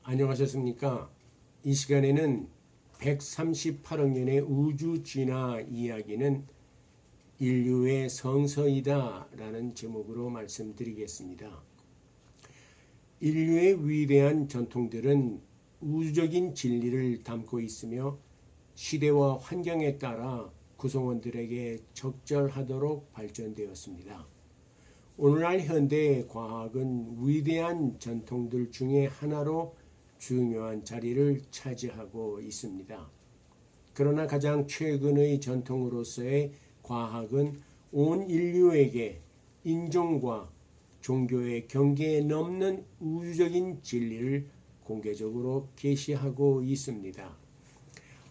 안녕하셨습니까? 이 시간에는 138억 년의 우주 진화 이야기는 인류의 성서이다 라는 제목으로 말씀드리겠습니다. 인류의 위대한 전통들은 우주적인 진리를 담고 있으며 시대와 환경에 따라 구성원들에게 적절하도록 발전되었습니다. 오늘날 현대 과학은 위대한 전통들 중에 하나로 중요한 자리를 차지하고 있습니다. 그러나 가장 최근의 전통으로서의 과학은 온 인류에게 인종과 종교의 경계에 넘는 우주적인 진리를 공개적으로 계시하고 있습니다.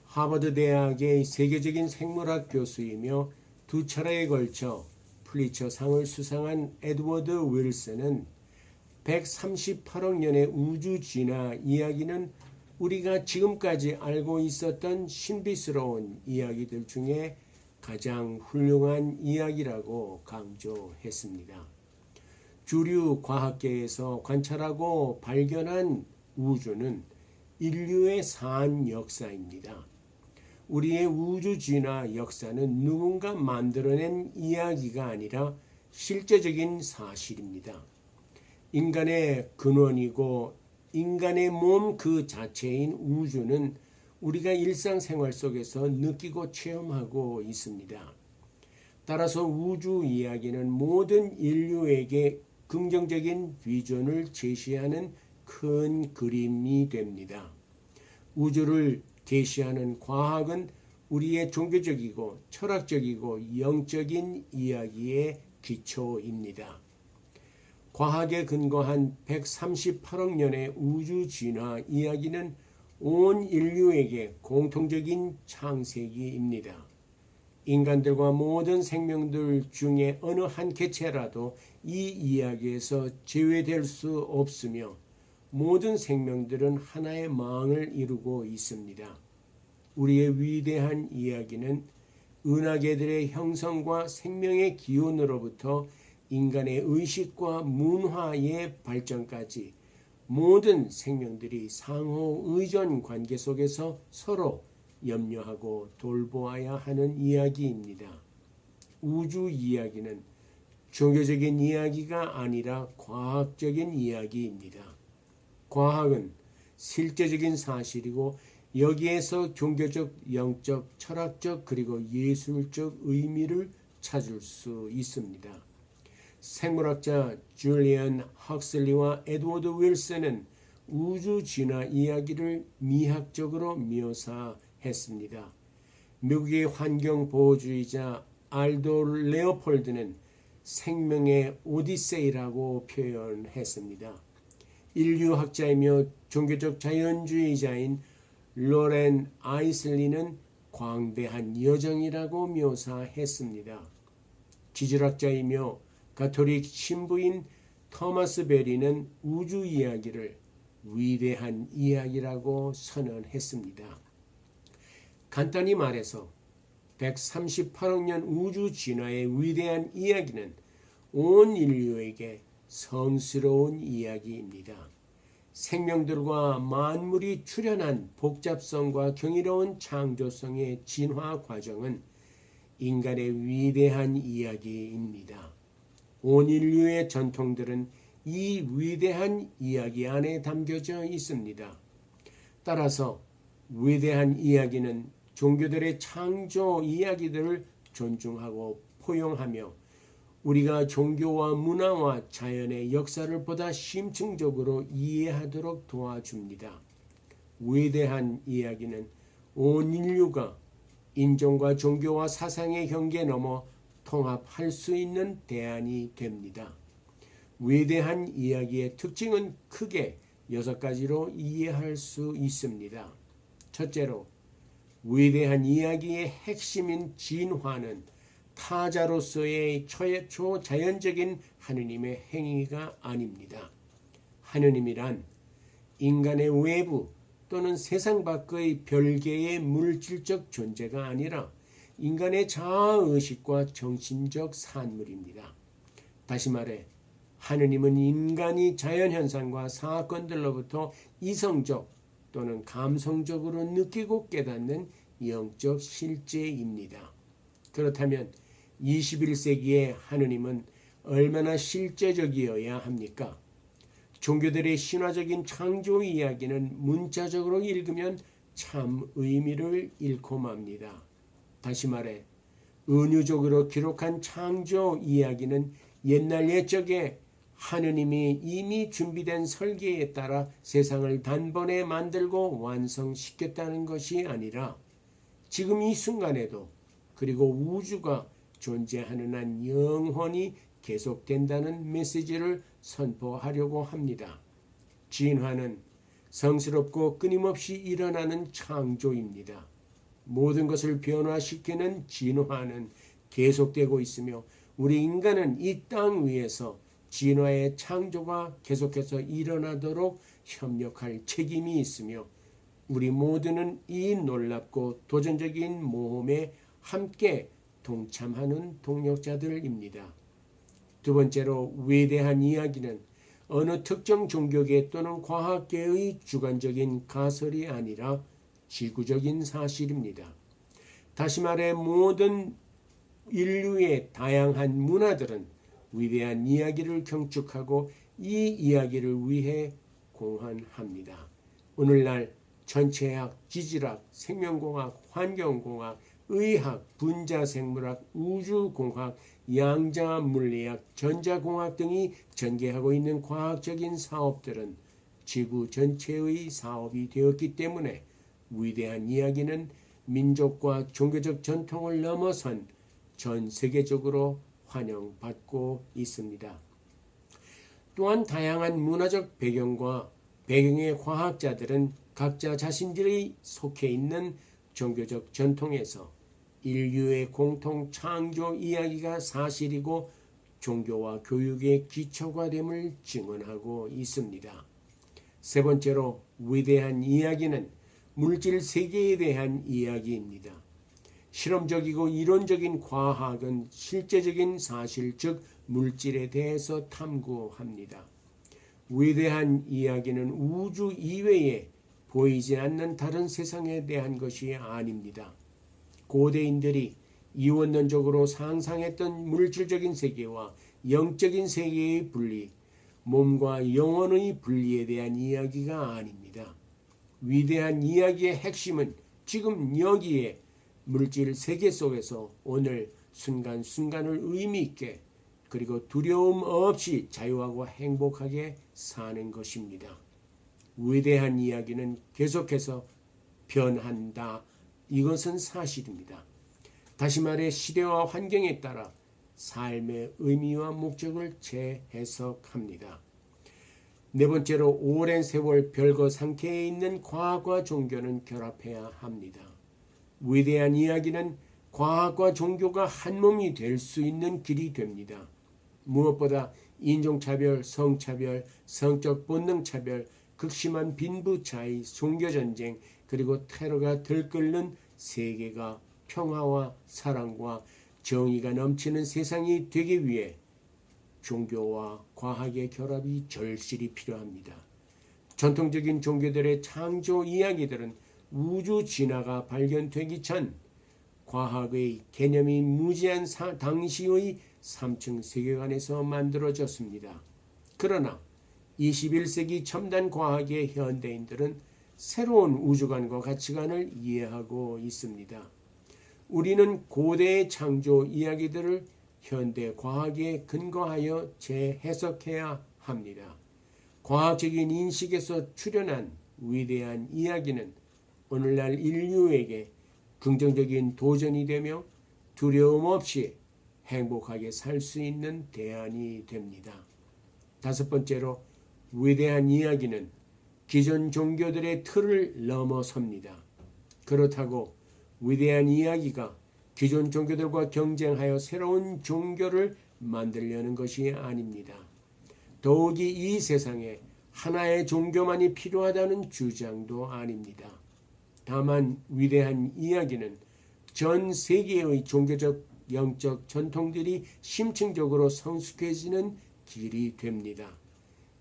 하버드 대학의 세계적인 생물학 교수이며 두 차례에 걸쳐 플리처상을 수상한 에드워드 윌슨은 138억 년의 우주 진화 이야기는 우리가 지금까지 알고 있었던 신비스러운 이야기들 중에 가장 훌륭한 이야기라고 강조했습니다. 주류 과학계에서 관찰하고 발견한 우주는 인류의 산 역사입니다. 우리의 우주 진화 역사는 누군가 만들어낸 이야기가 아니라 실제적인 사실입니다. 인간의 근원이고 인간의 몸 그 자체인 우주는 우리가 일상생활 속에서 느끼고 체험하고 있습니다. 따라서 우주 이야기는 모든 인류에게 긍정적인 비전을 제시하는 큰 그림이 됩니다. 우주를 계시하는 과학은 우리의 종교적이고 철학적이고 영적인 이야기의 기초입니다. 과학에 근거한 138억 년의 우주 진화 이야기는 온 인류에게 공통적인 창세기입니다. 인간들과 모든 생명들 중에 어느 한 개체라도 이 이야기에서 제외될 수 없으며 모든 생명들은 하나의 망을 이루고 있습니다. 우리의 위대한 이야기는 은하계들의 형성과 생명의 기원으로부터 인간의 의식과 문화의 발전까지 모든 생명들이 상호 의존 관계 속에서 서로 염려하고 돌보아야 하는 이야기입니다. 우주 이야기는 종교적인 이야기가 아니라 과학적인 이야기입니다. 과학은 실제적인 사실이고 여기에서 종교적, 영적, 철학적 그리고 예술적 의미를 찾을 수 있습니다. 생물학자 줄리안 헉슬리와 에드워드 윌슨은 우주 진화 이야기를 미학적으로 묘사했습니다. 미국의 환경보호주의자 알도 레오폴드는 생명의 오디세이라고 표현했습니다. 인류학자이며 종교적 자연주의자인 로렌 아이슬리는 광대한 여정이라고 묘사했습니다. 지질학자이며 가톨릭 신부인 토마스 베리는 우주 이야기를 위대한 이야기라고 선언했습니다. 간단히 말해서 138억 년 우주 진화의 위대한 이야기는 온 인류에게 성스러운 이야기입니다. 생명들과 만물이 출현한 복잡성과 경이로운 창조성의 진화 과정은 인간의 위대한 이야기입니다. 온 인류의 전통들은 이 위대한 이야기 안에 담겨져 있습니다. 따라서 위대한 이야기는 종교들의 창조 이야기들을 존중하고 포용하며 우리가 종교와 문화와 자연의 역사를 보다 심층적으로 이해하도록 도와줍니다. 위대한 이야기는 온 인류가 인종과 종교와 사상의 경계 넘어 통합할 수 있는 대안이 됩니다. 위대한 이야기의 특징은 크게 6가지로 이해할 수 있습니다. 첫째로, 위대한 이야기의 핵심인 진화는 타자로서의 초자연적인 하느님의 행위가 아닙니다. 하느님이란 인간의 외부 또는 세상 밖의 별개의 물질적 존재가 아니라 인간의 자아의식과 정신적 산물입니다. 다시 말해 하느님은 인간이 자연현상과 사건들로부터 이성적 또는 감성적으로 느끼고 깨닫는 영적 실제입니다. 그렇다면 21세기의 하느님은 얼마나 실제적이어야 합니까? 종교들의 신화적인 창조 이야기는 문자적으로 읽으면 참 의미를 잃고 맙니다. 다시 말해 은유적으로 기록한 창조 이야기는 옛날 옛적에 하느님이 이미 준비된 설계에 따라 세상을 단번에 만들고 완성시켰다는 것이 아니라 지금 이 순간에도 그리고 우주가 존재하는 한 영원히 계속된다는 메시지를 선포하려고 합니다. 진화는 성스럽고 끊임없이 일어나는 창조입니다. 모든 것을 변화시키는 진화는 계속되고 있으며 우리 인간은 이 땅 위에서 진화의 창조가 계속해서 일어나도록 협력할 책임이 있으며 우리 모두는 이 놀랍고 도전적인 모험에 함께 동참하는 동력자들입니다. 두 번째로 위대한 이야기는 어느 특정 종교계 또는 과학계의 주관적인 가설이 아니라 지구적인 사실입니다. 다시 말해 모든 인류의 다양한 문화들은 위대한 이야기를 경축하고 이 이야기를 위해 공헌합니다. 오늘날 전체학, 지질학, 생명공학, 환경공학, 의학, 분자생물학, 우주공학, 양자물리학, 전자공학 등이 전개하고 있는 과학적인 사업들은 지구 전체의 사업이 되었기 때문에 위대한 이야기는 민족과 종교적 전통을 넘어선 전 세계적으로 환영받고 있습니다. 또한 다양한 문화적 배경의 과학자들은 각자 자신들이 속해 있는 종교적 전통에서 인류의 공통 창조 이야기가 사실이고 종교와 교육의 기초가 됨을 증언하고 있습니다. 세 번째로 위대한 이야기는 물질 세계에 대한 이야기입니다. 실험적이고 이론적인 과학은 실제적인 사실 즉 물질에 대해서 탐구합니다. 위대한 이야기는 우주 이외에 보이지 않는 다른 세상에 대한 것이 아닙니다. 고대인들이 이원론적으로 상상했던 물질적인 세계와 영적인 세계의 분리, 몸과 영혼의 분리에 대한 이야기가 아닙니다. 위대한 이야기의 핵심은 지금 여기에 물질 세계 속에서 오늘 순간순간을 의미 있게 그리고 두려움 없이 자유하고 행복하게 사는 것입니다. 위대한 이야기는 계속해서 변한다. 이것은 사실입니다. 다시 말해 시대와 환경에 따라 삶의 의미와 목적을 재해석합니다. 네 번째로 오랜 세월 별거 상태에 있는 과학과 종교는 결합해야 합니다. 위대한 이야기는 과학과 종교가 한 몸이 될 수 있는 길이 됩니다. 무엇보다 인종차별, 성차별, 성적 본능차별, 극심한 빈부차이, 종교전쟁, 그리고 테러가 들끓는 세계가 평화와 사랑과 정의가 넘치는 세상이 되기 위해 종교와 과학의 결합이 절실히 필요합니다. 전통적인 종교들의 창조 이야기들은 우주 진화가 발견되기 전 과학의 개념이 무지한 당시의 3층 세계관에서 만들어졌습니다. 그러나 21세기 첨단 과학의 현대인들은 새로운 우주관과 가치관을 이해하고 있습니다. 우리는 고대의 창조 이야기들을 현대 과학에 근거하여 재해석해야 합니다. 과학적인 인식에서 출현한 위대한 이야기는 오늘날 인류에게 긍정적인 도전이 되며 두려움 없이 행복하게 살 수 있는 대안이 됩니다. 다섯 번째로 위대한 이야기는 기존 종교들의 틀을 넘어섭니다. 그렇다고 위대한 이야기가 기존 종교들과 경쟁하여 새로운 종교를 만들려는 것이 아닙니다. 더욱이 이 세상에 하나의 종교만이 필요하다는 주장도 아닙니다. 다만 위대한 이야기는 전 세계의 종교적 영적 전통들이 심층적으로 성숙해지는 길이 됩니다.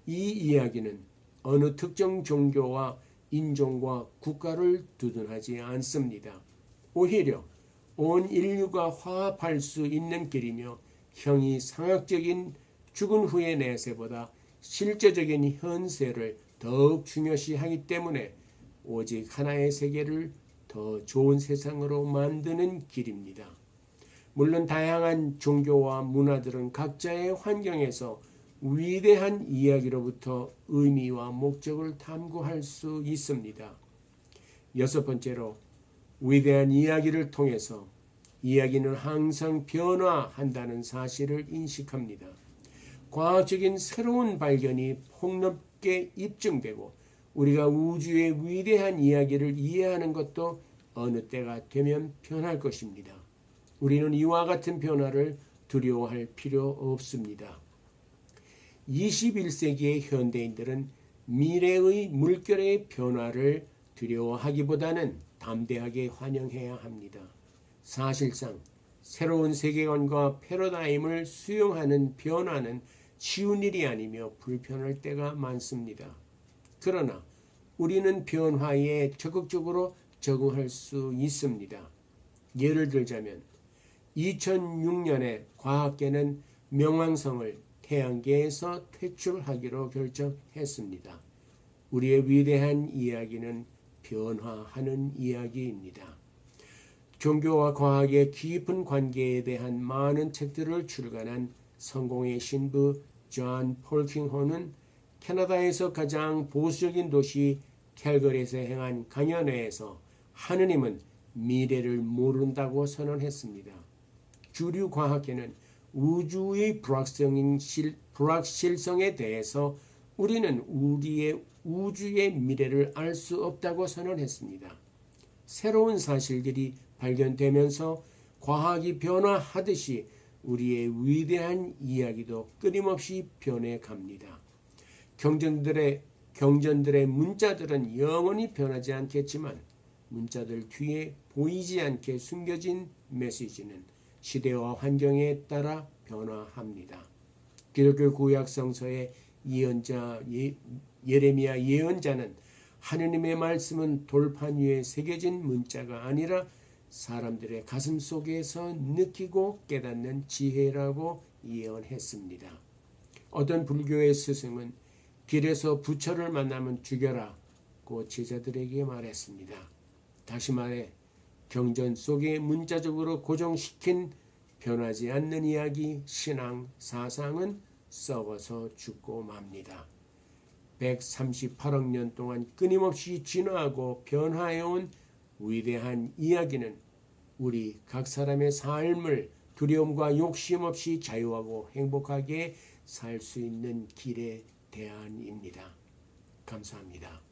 이 이야기는 어느 특정 종교와 인종과 국가를 두둔하지 않습니다. 오히려 온 인류가 화합할 수 있는 길이며 형이 상학적인 죽은 후의 내세보다 실제적인 현세를 더욱 중요시하기 때문에 오직 하나의 세계를 더 좋은 세상으로 만드는 길입니다. 물론 다양한 종교와 문화들은 각자의 환경에서 위대한 이야기로부터 의미와 목적을 탐구할 수 있습니다. 여섯 번째로, 위대한 이야기를 통해서 이야기는 항상 변화한다는 사실을 인식합니다. 과학적인 새로운 발견이 폭넓게 입증되고 우리가 우주의 위대한 이야기를 이해하는 것도 어느 때가 되면 변할 것입니다. 우리는 이와 같은 변화를 두려워할 필요 없습니다. 21세기의 현대인들은 미래의 물결의 변화를 두려워하기보다는 담대하게 환영해야 합니다. 사실상 새로운 세계관과 패러다임을 수용하는 변화는 쉬운 일이 아니며 불편할 때가 많습니다. 그러나 우리는 변화에 적극적으로 적응할 수 있습니다. 예를 들자면 2006년에 과학계는 명왕성을 태양계에서 퇴출하기로 결정했습니다. 우리의 위대한 이야기는 변화하는 이야기입니다. 종교와 과학의 깊은 관계에 대한 많은 책들을 출간한 성공의 신부 존 폴킹호는 캐나다에서 가장 보수적인 도시 캘거리에서 행한 강연회에서 하느님은 미래를 모른다고 선언했습니다. 주류 과학계는 우주의 불확실성에 대해서 우리는 우리의 우주의 미래를 알 수 없다고 선언했습니다. 새로운 사실들이 발견되면서 과학이 변화하듯이 우리의 위대한 이야기도 끊임없이 변해갑니다. 경전들의 문자들은 영원히 변하지 않겠지만 문자들 뒤에 보이지 않게 숨겨진 메시지는 시대와 환경에 따라 변화합니다. 기독교 구약 성서의 예언자 예레미야 예언자는 하느님의 말씀은 돌판 위에 새겨진 문자가 아니라 사람들의 가슴 속에서 느끼고 깨닫는 지혜라고 예언했습니다. 어떤 불교의 스승은 길에서 부처를 만나면 죽여라고 제자들에게 말했습니다. 다시 말해 경전 속에 문자적으로 고정시킨 변하지 않는 이야기, 신앙, 사상은 썩어서 죽고 맙니다. 138억 년 동안 끊임없이 진화하고 변화해온 위대한 이야기는 우리 각 사람의 삶을 두려움과 욕심 없이 자유하고 행복하게 살 수 있는 길의 대안입니다. 감사합니다.